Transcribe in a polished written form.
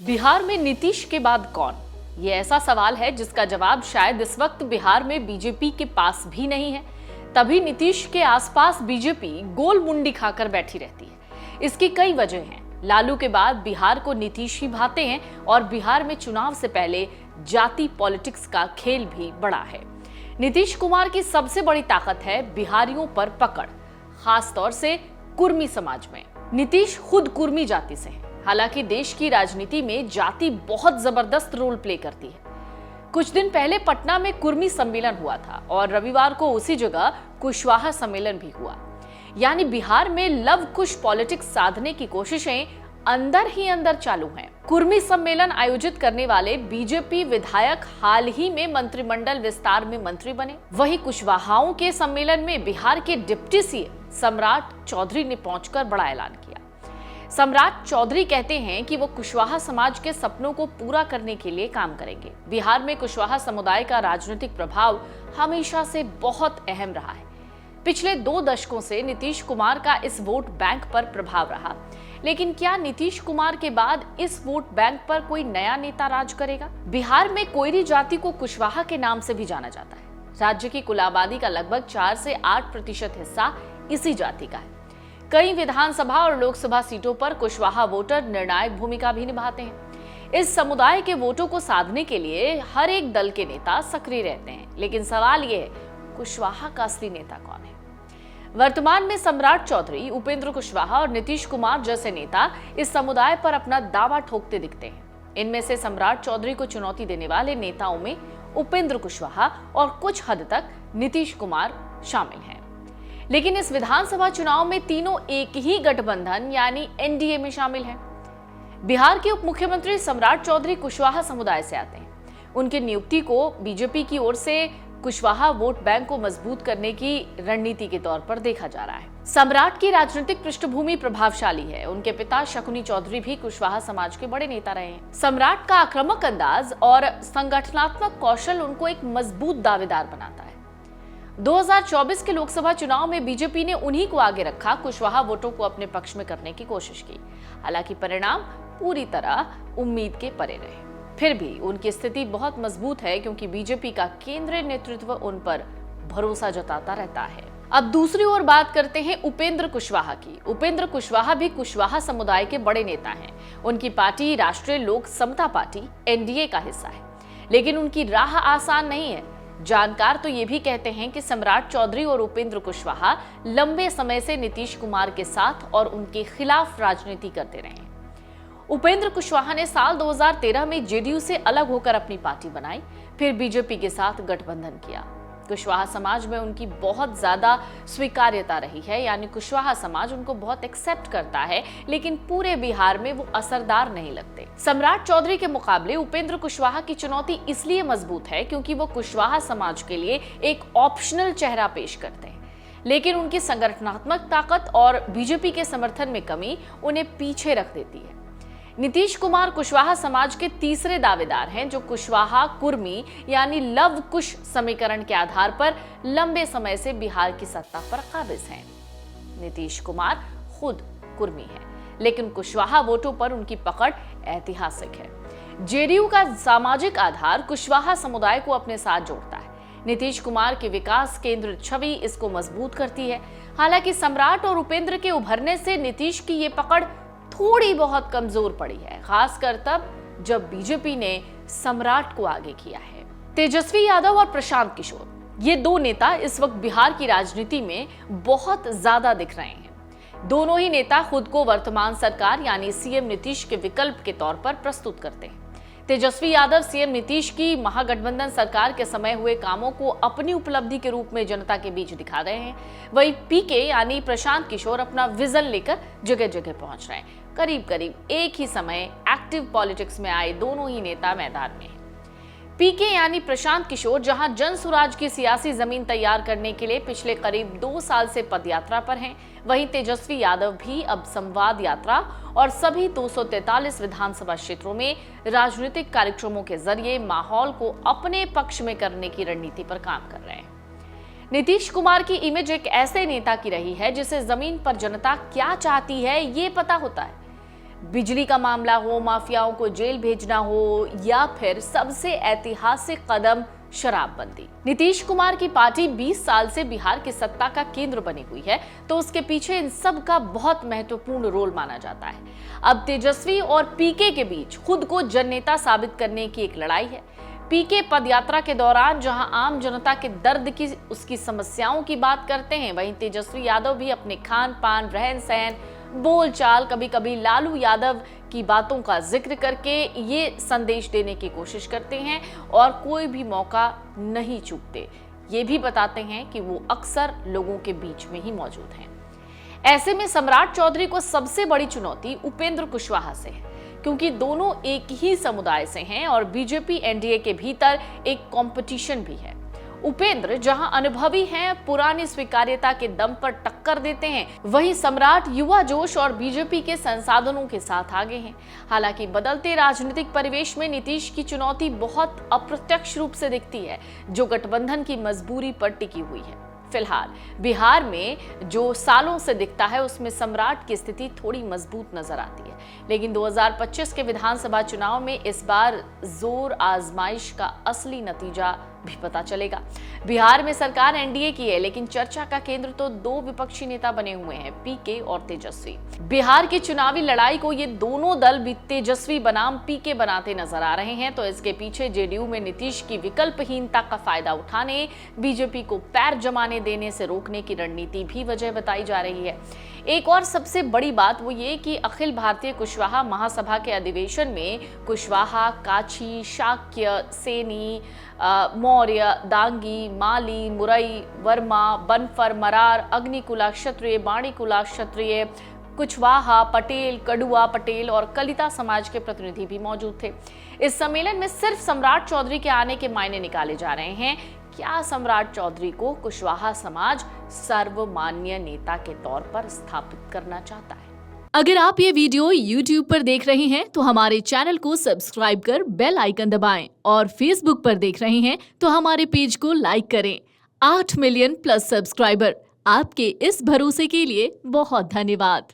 बिहार में नीतीश के बाद कौन? ये ऐसा सवाल है जिसका जवाब शायद इस वक्त बिहार में बीजेपी के पास भी नहीं है। तभी नीतीश के आसपास बीजेपी गोल मुंडी खाकर बैठी रहती है। इसकी कई वजह हैं। लालू के बाद बिहार को नीतीश ही भाते हैं और बिहार में चुनाव से पहले जाति पॉलिटिक्स का खेल भी बड़ा है। नीतीश कुमार की सबसे बड़ी ताकत है बिहारियों पर पकड़, खासतौर से कुर्मी समाज में। नीतीश खुद कुर्मी जाति से है। हालांकि देश की राजनीति में जाति बहुत जबरदस्त रोल प्ले करती है। कुछ दिन पहले पटना में कुर्मी सम्मेलन हुआ था और रविवार को उसी जगह कुशवाहा सम्मेलन भी हुआ। यानी बिहार में लव कुश पॉलिटिक्स साधने की कोशिशें अंदर ही अंदर चालू हैं। कुर्मी सम्मेलन आयोजित करने वाले बीजेपी विधायक हाल ही में मंत्रिमंडल विस्तार में मंत्री बने। वहीं कुशवाहाओं के सम्मेलन में बिहार के डिप्टी सीएम सम्राट चौधरी ने पहुंचकर बड़ा ऐलान किया। सम्राट चौधरी कहते हैं कि वो कुशवाहा समाज के सपनों को पूरा करने के लिए काम करेंगे। बिहार में कुशवाहा समुदाय का राजनीतिक प्रभाव हमेशा से बहुत अहम रहा है। पिछले 2 दशकों से नीतीश कुमार का इस वोट बैंक पर प्रभाव रहा। लेकिन क्या नीतीश कुमार के बाद इस वोट बैंक पर कोई नया नेता राज करेगा? बिहार में कोयरी जाति को कुशवाहा के नाम से भी जाना जाता है। राज्य की कुल आबादी का लगभग 4 से 8% हिस्सा इसी जाति का है। कई विधानसभा और लोकसभा सीटों पर कुशवाहा वोटर निर्णायक भूमिका भी निभाते हैं। इस समुदाय के वोटों को साधने के लिए हर एक दल के नेता सक्रिय रहते हैं। लेकिन सवाल यह है, कुशवाहा का असली नेता कौन है? वर्तमान में सम्राट चौधरी, उपेंद्र कुशवाहा और नीतीश कुमार जैसे नेता इस समुदाय पर अपना दावा ठोकते दिखते हैं। इनमें से सम्राट चौधरी को चुनौती देने वाले नेताओं में उपेंद्र कुशवाहा और कुछ हद तक नीतीश कुमार शामिल हैं। लेकिन इस विधानसभा चुनाव में तीनों एक ही गठबंधन यानी एनडीए में शामिल हैं। बिहार के उप मुख्यमंत्री सम्राट चौधरी कुशवाहा समुदाय से आते हैं। उनकी नियुक्ति को बीजेपी की ओर से कुशवाहा वोट बैंक को मजबूत करने की रणनीति के तौर पर देखा जा रहा है। सम्राट की राजनीतिक पृष्ठभूमि प्रभावशाली है। उनके पिता शकुनी चौधरी भी कुशवाहा समाज के बड़े नेता रहे हैं। सम्राट का आक्रामक अंदाज और संगठनात्मक कौशल उनको एक मजबूत दावेदार बनाता है। 2024 के लोकसभा चुनाव में बीजेपी ने उन्हीं को आगे रखा, कुशवाहा वोटों को अपने पक्ष में करने की कोशिश की। हालांकि परिणाम पूरी तरह उम्मीद के परे रहे। फिर भी उनकी स्थिति बहुत मजबूत है क्योंकि बीजेपी का केंद्रीय नेतृत्व उन पर भरोसा जताता रहता है। अब दूसरी ओर बात करते हैं उपेंद्र कुशवाहा की। उपेंद्र कुशवाहा भी कुशवाहा समुदाय के बड़े नेता हैं। उनकी पार्टी राष्ट्रीय लोक समता पार्टी एनडीए का हिस्सा है। लेकिन उनकी राह आसान नहीं है। जानकार तो ये भी कहते हैं कि सम्राट चौधरी और उपेंद्र कुशवाहा लंबे समय से नीतीश कुमार के साथ और उनके खिलाफ राजनीति करते रहे। उपेंद्र कुशवाहा ने साल 2013 में जेडीयू से अलग होकर अपनी पार्टी बनाई, फिर बीजेपी के साथ गठबंधन किया। कुशवाहा समाज में उनकी बहुत ज्यादा स्वीकार्यता रही है, यानी कुशवाहा समाज उनको बहुत एक्सेप्ट करता है, लेकिन पूरे बिहार में वो असरदार नहीं लगते। सम्राट चौधरी के मुकाबले उपेंद्र कुशवाहा की चुनौती इसलिए मजबूत है क्योंकि वो कुशवाहा समाज के लिए एक ऑप्शनल चेहरा पेश करते हैं। लेकिन उनकी संगठनात्मक ताकत और बीजेपी के समर्थन में कमी उन्हें पीछे रख देती है। नीतीश कुमार कुशवाहा समाज के तीसरे दावेदार हैं, जो कुशवाहा कुर्मी यानी लव कुश समीकरण के आधार पर लंबे समय से बिहार की सत्ता पर काबिज हैं। नीतीश कुमार खुद कुर्मी हैं, लेकिन कुशवाहा वोटों पर उनकी पकड़ ऐतिहासिक है। जेडीयू का सामाजिक आधार कुशवाहा समुदाय को अपने साथ जोड़ता है। नीतीश कुमार की विकास केंद्रित छवि इसको मजबूत करती है। हालांकि सम्राट और उपेंद्र के उभरने से नीतीश की ये पकड़ थोड़ी बहुत कमजोर पड़ी है, खासकर तब जब बीजेपी ने सम्राट को आगे किया है। तेजस्वी यादव और प्रशांत किशोर, ये 2 नेता इस वक्त बिहार की राजनीति में बहुत ज्यादा दिख रहे हैं। दोनों ही नेता खुद को वर्तमान सरकार यानी सीएम नीतीश के विकल्प के तौर पर प्रस्तुत करते हैं। तेजस्वी यादव सीएम नीतीश की महागठबंधन सरकार के समय हुए कामों को अपनी उपलब्धि के रूप में जनता के बीच दिखा रहे हैं। वहीं पीके यानी प्रशांत किशोर अपना विजन लेकर जगह जगह पहुंच रहे हैं। करीब करीब एक ही समय एक्टिव पॉलिटिक्स में आए दोनों ही नेता मैदान में हैं। पीके यानी प्रशांत किशोर जहां जन सुराज की सियासी जमीन तैयार करने के लिए पिछले करीब 2 साल से पदयात्रा पर हैं, वहीं तेजस्वी यादव भी अब संवाद यात्रा और सभी 243 विधानसभा क्षेत्रों में राजनीतिक कार्यक्रमों के जरिए माहौल को अपने पक्ष में करने की रणनीति पर काम कर रहे हैं। नीतीश कुमार की इमेज एक ऐसे नेता की रही है जिसे जमीन पर जनता क्या चाहती है ये पता होता है। बिजली का मामला हो, माफियाओं को जेल भेजना हो या फिर सबसे ऐतिहासिक कदम शराबबंदी। नीतीश कुमार की पार्टी 20 साल से बिहार की सत्ता का केंद्र बनी हुई है, तो उसके पीछे इन सब का बहुत महत्वपूर्ण रोल माना जाता है। अब तेजस्वी और पीके के बीच खुद को जननेता साबित करने की एक लड़ाई है। पीके पदयात्रा के दौरान जहां आम जनता के दर्द की, उसकी समस्याओं की बात करते हैं, वहीं तेजस्वी यादव भी अपने खान पान, रहन सहन, बोलचाल, कभी कभी लालू यादव की बातों का जिक्र करके ये संदेश देने की कोशिश करते हैं और कोई भी मौका नहीं चूकते। ये भी बताते हैं कि वो अक्सर लोगों के बीच में ही मौजूद हैं। ऐसे में सम्राट चौधरी को सबसे बड़ी चुनौती उपेंद्र कुशवाहा से है, क्योंकि दोनों एक ही समुदाय से हैं और बीजेपी एनडीए के भीतर एक कंपटीशन भी है। उपेंद्र जहां अनुभवी हैं, पुरानी स्वीकार्यता के दम पर टक्कर देते हैं, वहीं सम्राट युवा जोश और बीजेपी के संसाधनों के साथ आगे हैं। हालांकि बदलते राजनीतिक परिवेश में नीतीश की चुनौती बहुत अप्रत्यक्ष रूप से दिखती है, जो गठबंधन की मजबूरी पर टिकी हुई है। फिलहाल बिहार में जो सालों से दिखता है, उसमें सम्राट की स्थिति थोड़ी मजबूत नजर आती है, लेकिन 2025 के विधानसभा चुनाव में इस बार जोर आजमाइश का असली नतीजा भी पता चलेगा। बिहार में सरकार एनडीए की है, लेकिन चर्चा का केंद्र तो दो विपक्षी नेता बने हुए हैं, पीके और तेजस्वी। बिहार की चुनावी लड़ाई को ये दोनों दल भी तेजस्वी बनाम पीके बनाते नजर आ रहे हैं, तो इसके पीछे जेडीयू में नीतीश की विकल्पहीनता का फायदा उठाने, बीजेपी को पैर जमाने देने से रोकने की रणनीति भी वजह बताई जा रही है। एक और सबसे बड़ी बात वो ये कि अखिल भारतीय कुशवाहा महासभा के अधिवेशन में कुशवाहा, काछी, शाक्य, सेनी, मौर्य, दांगी, माली, मुरई, वर्मा, बनफर, मरार, अग्निकुला क्षत्रिय, बाणीकुला क्षत्रिय, कुशवाहा, पटेल, कड़ुआ पटेल और कलिता समाज के प्रतिनिधि भी मौजूद थे। इस सम्मेलन में सिर्फ सम्राट चौधरी के आने के मायने निकाले जा रहे हैं। क्या सम्राट चौधरी को कुशवाहा समाज सर्वमान्य नेता के तौर पर स्थापित करना चाहता है? अगर आप ये वीडियो YouTube पर देख रहे हैं तो हमारे चैनल को सब्सक्राइब कर बेल आइकन दबाएं और Facebook पर देख रहे हैं तो हमारे पेज को लाइक करें। 8 मिलियन प्लस सब्सक्राइबर, आपके इस भरोसे के लिए बहुत धन्यवाद।